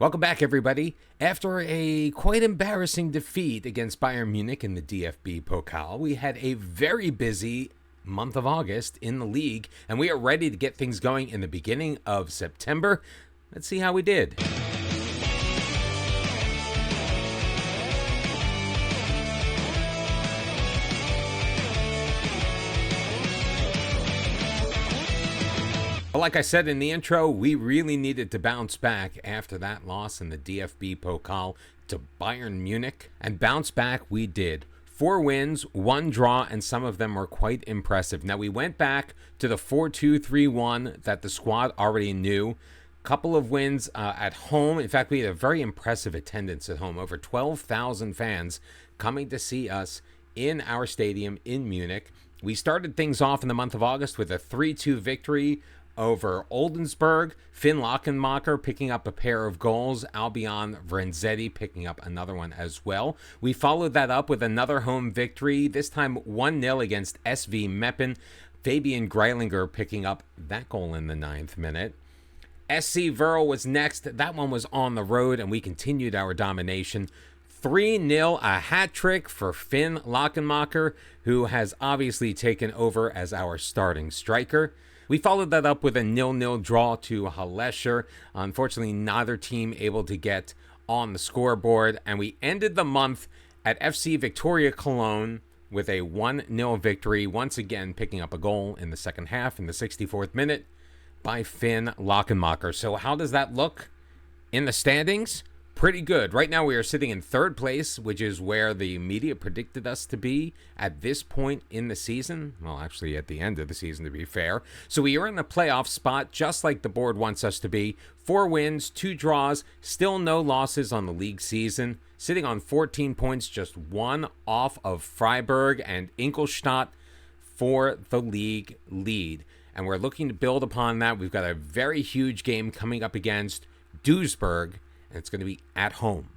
Welcome back, everybody. After a quite embarrassing defeat against Bayern Munich in the DFB-Pokal, we had a very busy month of August in the league, and we are ready to get things going in the beginning of September. Let's see how we did. Like I said in the intro, we really needed to bounce back after that loss in the DFB-Pokal to Bayern Munich, and bounce back we did. 4 wins, 1 draw, and some of them were quite impressive. Now, we went back to the 4-2-3-1 that the squad already knew. Couple of wins at home. In fact, we had a very impressive attendance at home. Over 12,000 fans coming to see us in our stadium in Munich. We started things off in the month of August with a 3-2 victory over Oldensburg. Finn Lockenmacher picking up a pair of goals. Albion Vrenzetti picking up another one as well. We followed that up with another home victory, this time 1-0 against SV Meppen. Fabian Greilinger picking up that goal in the 9th minute. SC Verl was next. That one was on the road, and we continued our domination. 3-0, a hat trick for Finn Lockenmacher, who has obviously taken over as our starting striker. We followed that up with a 0-0 draw to Hallescher. Unfortunately, neither team able to get on the scoreboard. And we ended the month at FC Victoria Cologne with a 1-0 victory, once again picking up a goal in the second half in the 64th minute by Finn Lockenmacher. So how does that look in the standings? Pretty good. Right now we are sitting in 3rd place, which is where the media predicted us to be at this point in the season. Well, actually at the end of the season, to be fair. So we are in the playoff spot, just like the board wants us to be. 4 wins, 2 draws, still no losses on the league season. Sitting on 14 points, just 1 off of Freiburg and Ingolstadt for the league lead. And we're looking to build upon that. We've got a very huge game coming up against Duisburg, and it's going to be at home.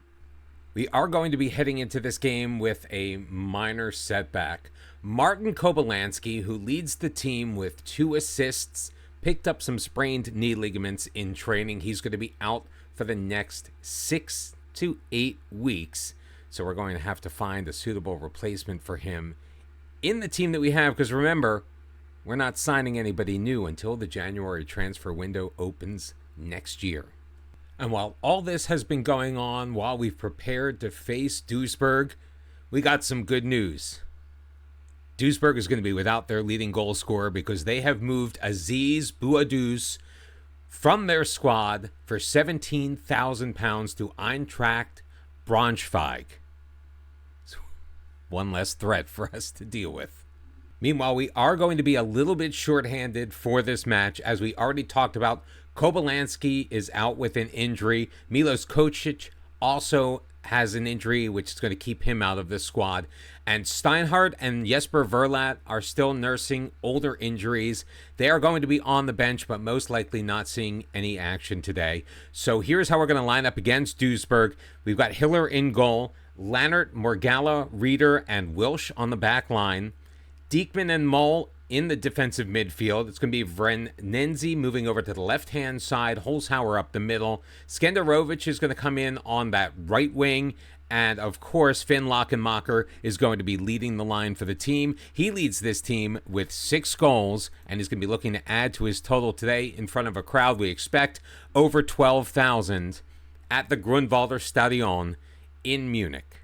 We are going to be heading into this game with a minor setback. Martin Kobylanski, who leads the team with 2 assists, picked up some sprained knee ligaments in training. He's going to be out for the next 6 to 8 weeks. So we're going to have to find a suitable replacement for him in the team that we have, because remember, we're not signing anybody new until the January transfer window opens next year. And while all this has been going on, while we've prepared to face Duisburg, we got some good news. Duisburg is going to be without their leading goal scorer because they have moved Aziz Bouadouz from their squad for £17,000 to Eintracht Braunschweig. So one less threat for us to deal with. Meanwhile, we are going to be a little bit shorthanded for this match. As we already talked about, Kobylanski is out with an injury. Milos Kocic also has an injury, which is going to keep him out of the squad. And Steinhardt and Jesper Verlat are still nursing older injuries. They are going to be on the bench, but most likely not seeing any action today. So here's how we're going to line up against Duisburg. We've got Hiller in goal, Lannert, Morgalla, Reeder, and Wilsch on the back line. Diekman and Moll in the defensive midfield. It's going to be Vrenenzi moving over to the left-hand side, Holzhauer up the middle. Skenderovic is going to come in on that right wing. And, of course, Finn Lockenmacher is going to be leading the line for the team. He leads this team with 6 goals, and he's going to be looking to add to his total today in front of a crowd we expect over 12,000 at the Grunwalder Stadion in Munich.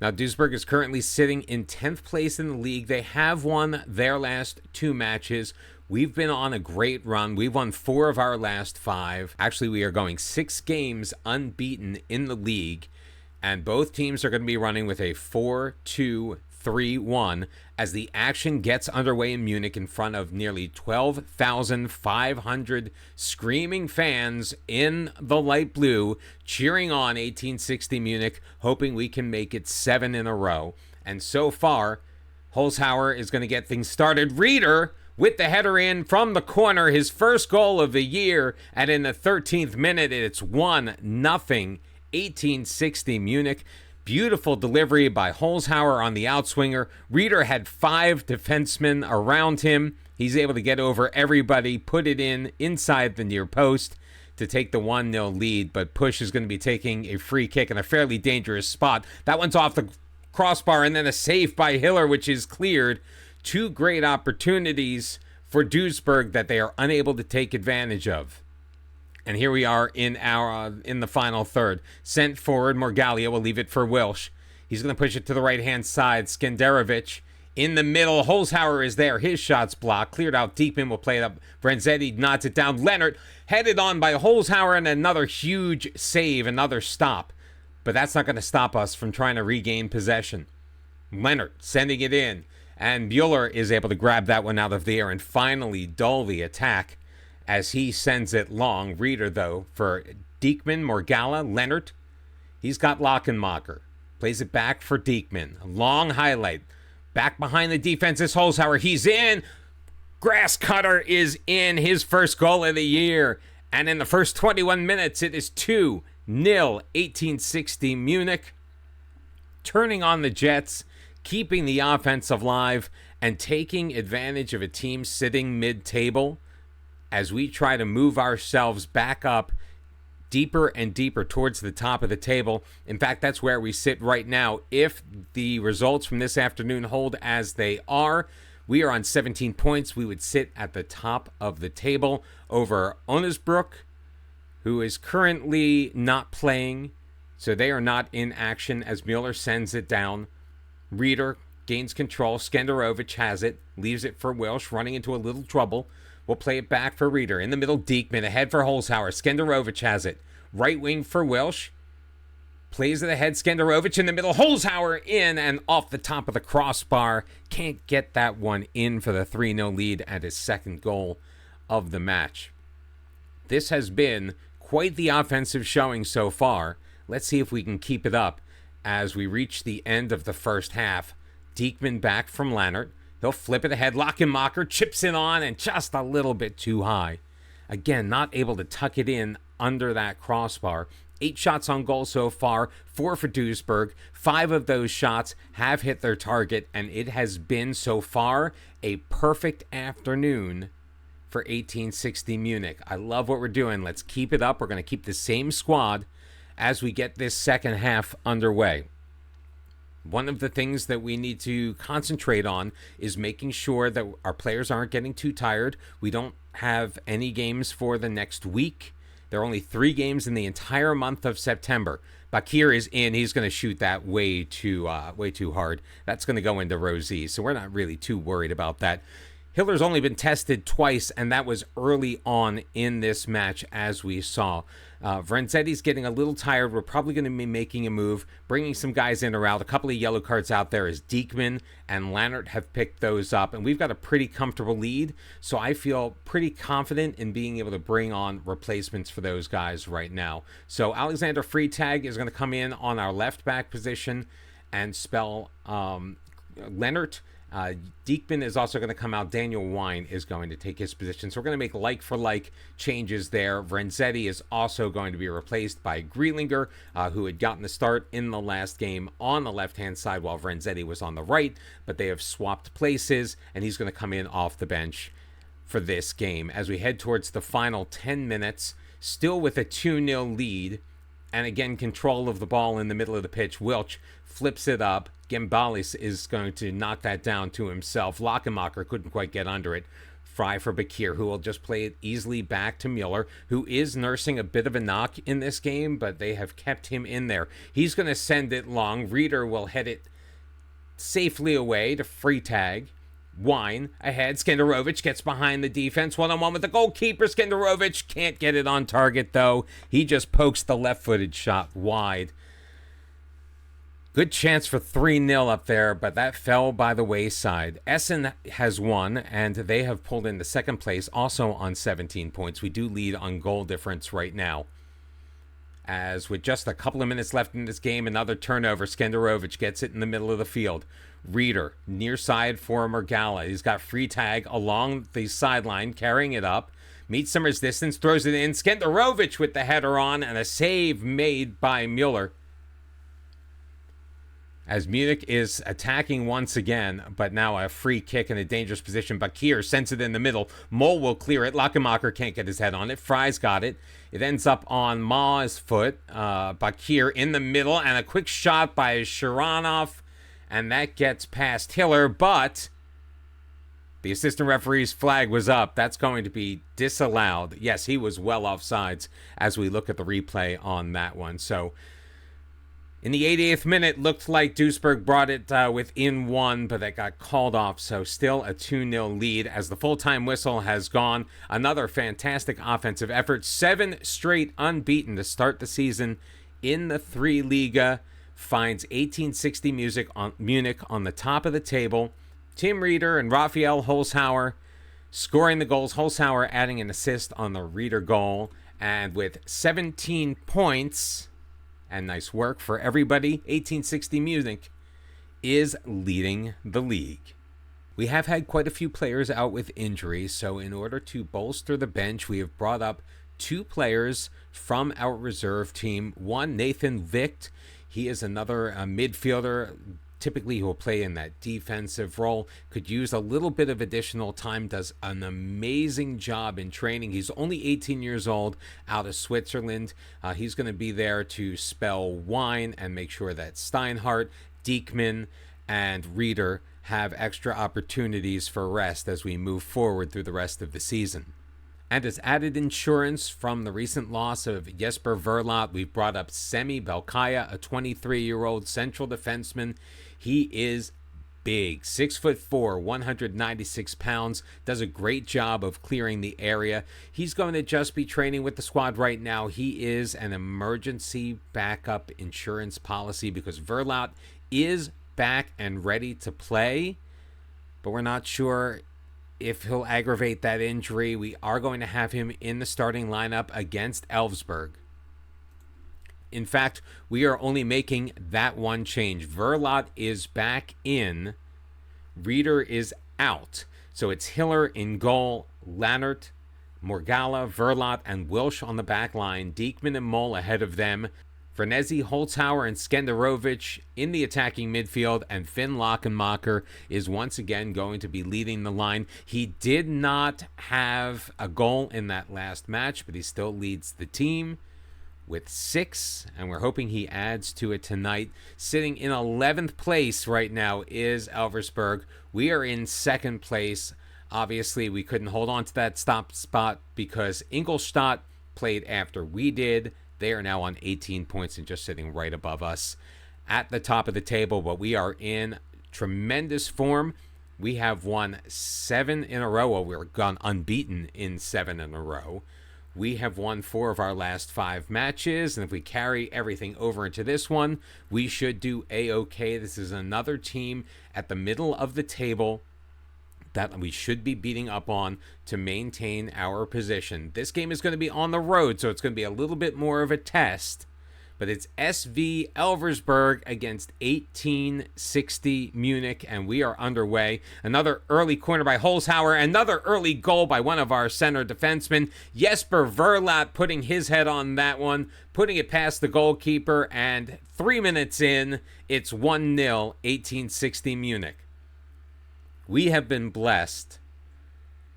Now, Duisburg is currently sitting in 10th place in the league. They have won their last 2 matches. We've been on a great run. We've won 4 of our last 5. Actually, we are going 6 games unbeaten in the league. And both teams are going to be running with a 4-2-3-1 as the action gets underway in Munich in front of nearly 12,500 screaming fans in the light blue, cheering on 1860 Munich, hoping we can make it 7 in a row. And so far, Holzhauer is going to get things started. Reeder with the header in from the corner, his first goal of the year, and in the 13th minute, it's 1-0, 1860 Munich. Beautiful delivery by Holzhauer on the outswinger. Reeder had 5 defensemen around him. He's able to get over everybody, put it in inside the near post. to take the 1-0 lead, but Push is going to be taking a free kick in a fairly dangerous spot. That one's off the crossbar, and then a save by Hiller, which is cleared. Two great opportunities for Duisburg that they are unable to take advantage of. And here we are in the final third. Sent forward, Morgalia will leave it for Wilsh. He's going to push it to the right-hand side. Skenderovic in the middle. Holzhauer is there. His shot's blocked. Cleared out. Diekman will play it up. Vrenzetti nods it down. Leonard headed on by Holzhauer, and another huge save, another stop. But that's not going to stop us from trying to regain possession. Leonard sending it in. And Mueller is able to grab that one out of the air and finally dull the attack as he sends it long. Reader, though, for Diekman, Morgalla, Leonard. He's got Lockenmacher. Plays it back for Diekman. Long highlight. Back behind the defense is Holzhauer. He's in. Grass Cutter is in. His first goal of the year. And in the first 21 minutes, it is 2-0. 1860 Munich. Turning on the Jets. Keeping the offense alive. And taking advantage of a team sitting mid-table as we try to move ourselves back up deeper and deeper towards the top of the table. In fact, that's where we sit right now. If the results from this afternoon hold as they are, we are on 17 points. We would sit at the top of the table over Onnesbroek, who is currently not playing, so they are not in action as Mueller sends it down. Reeder gains control. Skenderovic has it, leaves it for Welsh, running into a little trouble. We'll play it back for Reeder. In the middle, Diekman. Ahead for Holzhauer. Skenderovic has it. Right wing for Welsh. Plays it ahead. Skenderovic in the middle. Holzhauer in and off the top of the crossbar. Can't get that one in for the 3-0 lead and his second goal of the match. This has been quite the offensive showing so far. Let's see if we can keep it up as we reach the end of the first half. Diekman back from Lannert. He'll flip it ahead. Lockenmacher chips it on and just a little bit too high. Again, not able to tuck it in under that crossbar. 8 shots on goal so far, 4 for Duisburg. 5 of those shots have hit their target, and it has been so far a perfect afternoon for 1860 Munich. I love what we're doing. Let's keep it up. We're going to keep the same squad as we get this second half underway. One of the things that we need to concentrate on is making sure that our players aren't getting too tired. We don't have any games for the next week. There are only 3 games in the entire month of September. Bakir is in. He's going to shoot that way too hard. That's going to go into row Z, so we're not really too worried about that. Hiller's only been tested twice, and that was early on in this match, as we saw. Vrenzetti's getting a little tired. We're probably going to be making a move, bringing some guys in or out. A couple of yellow cards out there as Diekman and Lannert have picked those up, and we've got a pretty comfortable lead, so I feel pretty confident in being able to bring on replacements for those guys right now. So Alexander Freitag is going to come in on our left back position and spell Lannert. Diekman is also going to come out. Daniel Wine is going to take his position. So we're going to make like-for-like changes there. Vrenzetti is also going to be replaced by Grielinger, who had gotten the start in the last game on the left-hand side while Vrenzetti was on the right. But they have swapped places, and he's going to come in off the bench for this game. As we head towards the final 10 minutes, still with a 2-0 lead, and again, control of the ball in the middle of the pitch. Wilch flips it up. Gembalis is going to knock that down to himself. Lockenmacher couldn't quite get under it. Fry for Bakir, who will just play it easily back to Mueller, who is nursing a bit of a knock in this game, but they have kept him in there. He's going to send it long. Reeder will head it safely away to Freitag. Wine ahead. Skenderovic gets behind the defense. One-on-one with the goalkeeper. Skenderovic can't get it on target, though. He just pokes the left-footed shot wide. Good chance for 3-0 up there, but that fell by the wayside. Essen has won, and they have pulled into second place, also on 17 points. We do lead on goal difference right now. As with just a couple of minutes left in this game, another turnover. Skenderovic gets it in the middle of the field. Reeder, near side for Morgalla. He's got Freitag along the sideline, carrying it up. Meets some resistance, throws it in. Skenderovic with the header on, and a save made by Mueller. as Munich is attacking once again, but now a free kick in a dangerous position. Bakir sends it in the middle. Mole will clear it. Lachenmacher can't get his head on it. Fry's got it. It ends up on Ma's foot. Bakir in the middle, and a quick shot by Sharanov, and that gets past Hiller, but the assistant referee's flag was up. That's going to be disallowed. Yes, he was well offsides as we look at the replay on that one. So in the 88th minute, looked like Duisburg brought it within one, but that got called off. So still a 2-0 lead as the full-time whistle has gone. Another fantastic offensive effort. 7 straight unbeaten to start the season in the 3 Liga. Finds 1860 Munich on the top of the table. Tim Rieder and Raphael Holzhauer scoring the goals. Holzhauer adding an assist on the Rieder goal. And with 17 points, and nice work for everybody, 1860 Munich is leading the league. We have had quite a few players out with injuries, so in order to bolster the bench, we have brought up 2 players from our reserve team. One, Nathan Vicht. He is another midfielder. Typically, he'll play in that defensive role. Could use a little bit of additional time. Does an amazing job in training. He's only 18 years old, out of Switzerland. He's going to be there to spell wine and make sure that Steinhardt, Diekman, and Rieder have extra opportunities for rest as we move forward through the rest of the season. And as added insurance from the recent loss of Jesper Verlat, we've brought up Semi Belkaya, a 23-year-old central defenseman. He is big, 6'4", 196 pounds, does a great job of clearing the area. He's going to just be training with the squad right now. He is an emergency backup insurance policy because Verlat is back and ready to play, but we're not sure if he'll aggravate that injury. We are going to have him in the starting lineup against Elfsborg. In fact, we are only making that one change. Verlat is back in. Rieder is out. So it's Hiller in goal, Lannert, Morgalla, Verlat, and Wilsch on the back line. Diekman and Mole ahead of them. Vernezzi, Holzhauer, and Skenderovic in the attacking midfield, and Finn Lachenmacher is once again going to be leading the line. He did not have a goal in that last match, but he still leads the team with 6, and we're hoping he adds to it tonight. Sitting in 11th place right now is Elversberg. We are in 2nd place. Obviously, we couldn't hold on to that stop spot because Ingolstadt played after we did. They are now on 18 points and just sitting right above us at the top of the table, but we are in tremendous form. We have won 7 in a row. Well, we're gone unbeaten in 7 in a row. We have won 4 of our last 5 matches, and if we carry everything over into this one, we should do A-OK. This is another team at the middle of the table that we should be beating up on to maintain our position. This game is going to be on the road, so it's going to be a little bit more of a test. But it's SV Elversberg against 1860 Munich, and we are underway. Another early corner by Holzhauer, another early goal by one of our center defensemen. Jesper Verlat putting his head on that one, putting it past the goalkeeper, and 3 minutes in, it's 1-0, 1860 Munich. We have been blessed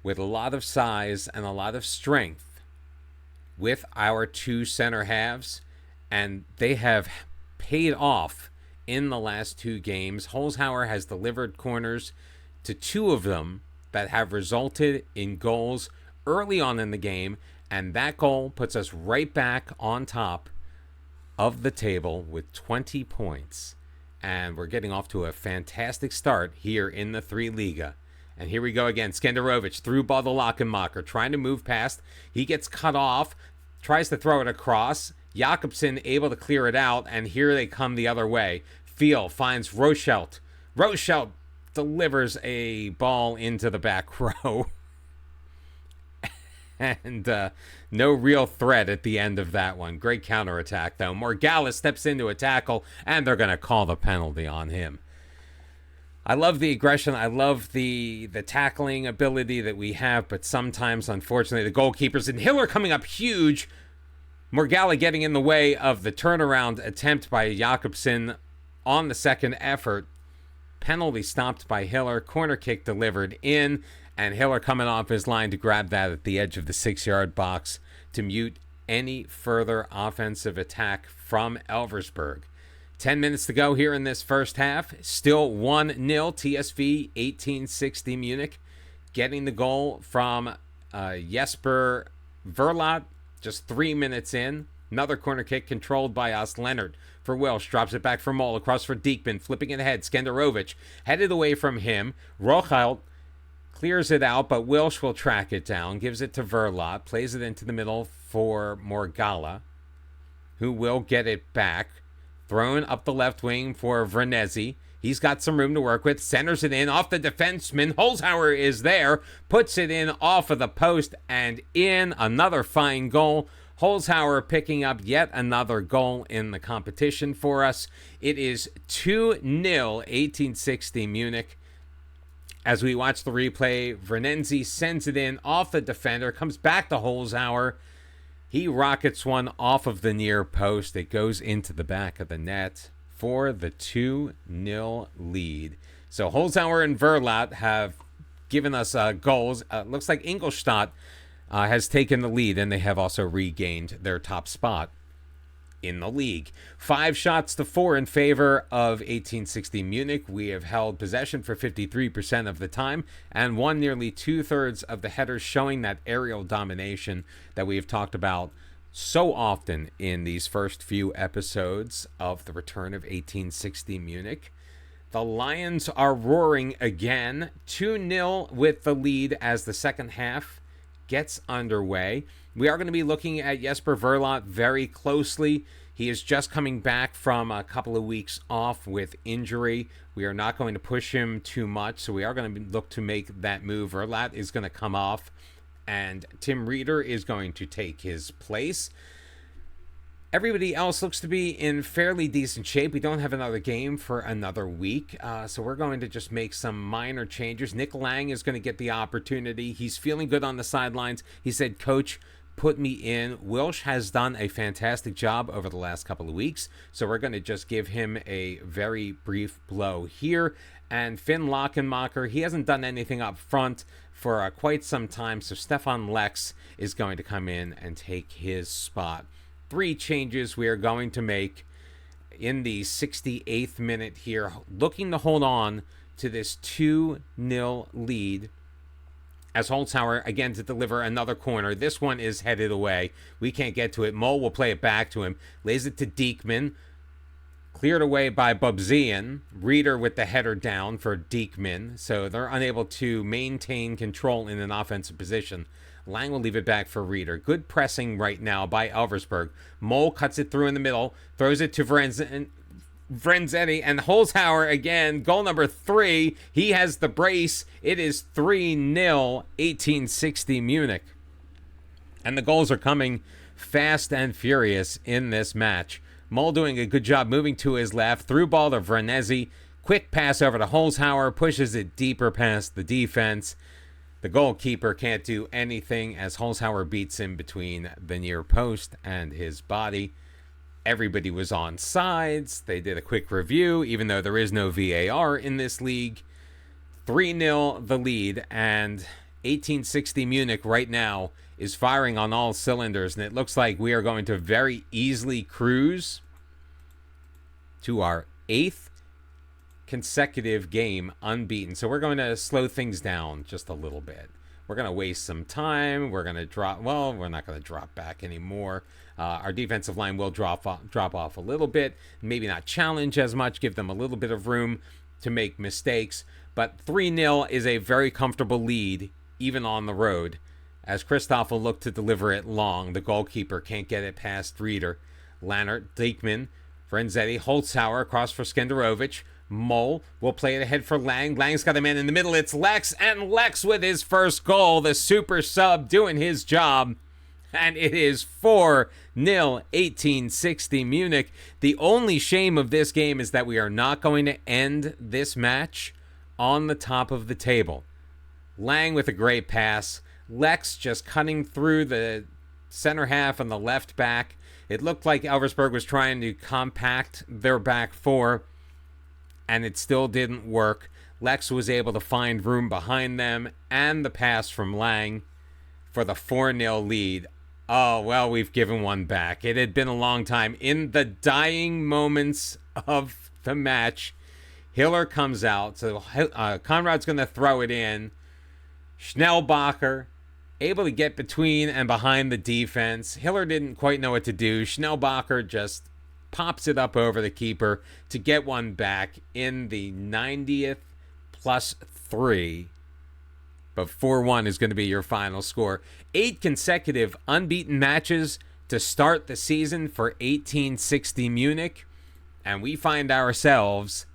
with a lot of size and a lot of strength with our 2 center halves, and they have paid off in the last 2 games. Holzhauer has delivered corners to 2 of them that have resulted in goals early on in the game, and that goal puts us right back on top of the table with 20 points. And we're getting off to a fantastic start here in the 3 Liga. And here we go again. Skenderovic through ball to Lachenmacher, trying to move past. He gets cut off, tries to throw it across. Jakobsen able to clear it out, and here they come the other way. Fiel finds Rochelt. Rochelt delivers a ball into the back row. And no real threat at the end of that one. Great counterattack, though. Morgalla steps into a tackle, and they're going to call the penalty on him. I love the aggression. I love the tackling ability that we have, but sometimes, unfortunately, the goalkeepers and Hiller coming up huge. Morgalla getting in the way of the turnaround attempt by Jakobsen on the second effort. Penalty stopped by Hiller. Corner kick delivered in. And Hiller coming off his line to grab that at the edge of the 6-yard box to mute any further offensive attack from Elversberg. 10 minutes to go here in this first half. Still 1-0 TSV 1860 Munich. Getting the goal from Jesper Verlat just 3 minutes in. Another corner kick controlled by us. Leonard for Welsh. Drops it back for Mol. Across for Diekman. Flipping it ahead. Skenderovic headed away from him. Rochelt clears it out, but Welsh will track it down. Gives it to Verlat. Plays it into the middle for Morgala, who will get it back. Thrown up the left wing for Vernezzi. He's got some room to work with. Centers it in off the defenseman. Holzhauer is there. Puts it in off of the post and in. Another fine goal. Holzhauer picking up yet another goal in the competition for us. It is 2-0 1860 Munich. As we watch the replay, Vernenzi sends it in off the defender. Comes back to Holzhauer. He rockets one off of the near post. It goes into the back of the net for the 2-0 lead. So Holzhauer and Verlat have given us goals. Looks like Ingolstadt has taken the lead, and they have also regained their top spot in the league. 5-4 in favor of 1860 Munich. We have held possession for 53% of the time and won nearly 2/3 of the headers, showing that aerial domination that we have talked about so often in these first few episodes of the return of 1860 Munich. The Lions are roaring again. 2-0 with the lead as the second half gets underway. We are going to be looking at Jesper Verlat very closely. He is just coming back from a couple of weeks off with injury. We are not going to push him too much, so we are going to look to make that move. Verlat is going to come off, and Tim Reeder is going to take his place. Everybody else looks to be in fairly decent shape. We don't have another game for another week, so we're going to just make some minor changes. Nick Lang is going to get the opportunity. He's feeling good on the sidelines. He said, "Coach, put me in." Wilsh has done a fantastic job over the last couple of weeks, so we're going to just give him a very brief blow here. And Finn Lockenmacher, he hasn't done anything up front for quite some time, so Stefan Lex is going to come in and take his spot. 3 changes we are going to make in the 68th minute here, looking to hold on to this 2-0 lead. As Holzhauer, again, to deliver another corner. This one is headed away. We can't get to it. Mo will play it back to him. Lays it to Diekman. Cleared away by Bubzian. Reeder with the header down for Diekman. So they're unable to maintain control in an offensive position. Lang will leave it back for Reeder. Good pressing right now by Elversberg. Mo cuts it through in the middle. Throws it to Vrenzetti, and Holzhauer again. Goal number 3. He has the brace. It is 3-0 1860 Munich. And the goals are coming fast and furious in this match. Mo doing a good job moving to his left. Through ball to Vernezzi. Quick pass over to Holzhauer. Pushes it deeper past the defense. The goalkeeper can't do anything as Holzhauer beats him between the near post and his body. Everybody was on sides. They did a quick review, even though there is no VAR in this league. 3-0 the lead, and 1860 Munich right now is firing on all cylinders, and it looks like we are going to very easily cruise to our 8th consecutive game unbeaten. So we're going to slow things down just a little bit. We're going to waste some time. We're going to drop, well, we're not going to drop back anymore. Our defensive line will drop off a little bit, maybe not challenge as much, give them a little bit of room to make mistakes. But 3-0 is a very comfortable lead, even on the road, as Christoph will look to deliver it long. The goalkeeper can't get it past Reeder. Lannert, Diekman, Vrenzetti, Holzhauer across for Skenderovic. Mole will play it ahead for Lang. Lang's got a man in the middle. It's Lex, and Lex with his first goal. The super sub doing his job. And it is 4-0 1860 Munich. The only shame of this game is that we are not going to end this match on the top of the table. Lang with a great pass. Lex just cutting through the center half and the left back. It looked like Elversberg was trying to compact their back four. and it still didn't work. Lex was able to find room behind them and the pass from Lang for the 4-0 lead. Oh, well, we've given one back. It had been a long time. In the dying moments of the match, Hiller comes out. So Conrad's going to throw it in. Schnellbacher able to get between and behind the defense. Hiller didn't quite know what to do. Schnellbacher just pops it up over the keeper to get one back in the 90th +3. But 4-1 is going to be your final score. 8 consecutive unbeaten matches to start the season for 1860 Munich. And we find ourselves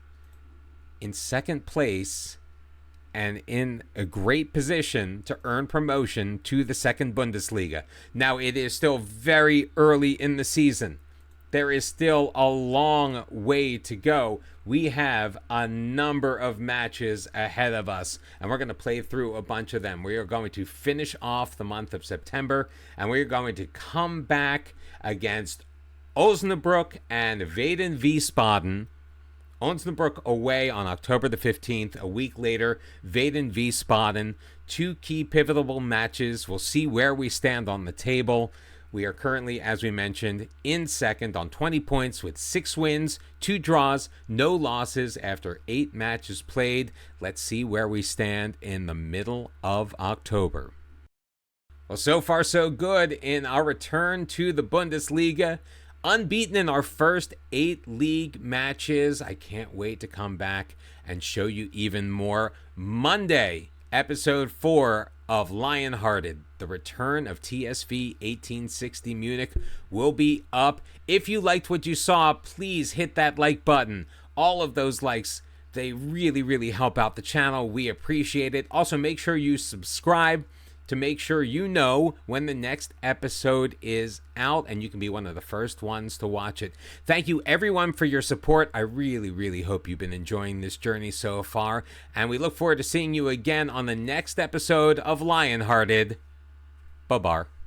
in second place and in a great position to earn promotion to the second Bundesliga. Now, it is still very early in the season. There is still a long way to go. We have a number of matches ahead of us, and we're going to play through a bunch of them. We are going to finish off the month of September, and we're going to come back against Osnabrück and Weden Wiesbaden. Osnabrück away on October the 15th. A week later, Weden Wiesbaden. 2 key pivotal matches. We'll see where we stand on the table. We are currently, as we mentioned, in second on 20 points with 6 wins, 2 draws, no losses after 8 matches played. Let's see where we stand in the middle of October. Well, so far so good in our return to the Bundesliga. Unbeaten in our first 8 league matches. I can't wait to come back and show you even more. Monday, episode 4 of Lionhearted, the return of TSV 1860 Munich, will be up. If you liked what you saw, please hit that like button. All of those likes, they really help out the channel. We appreciate it. Also, make sure you subscribe to make sure you know when the next episode is out, and you can be one of the first ones to watch it. Thank you everyone for your support. I really hope you've been enjoying this journey so far, and we look forward to seeing you again on the next episode of Lionhearted. Bye-bye.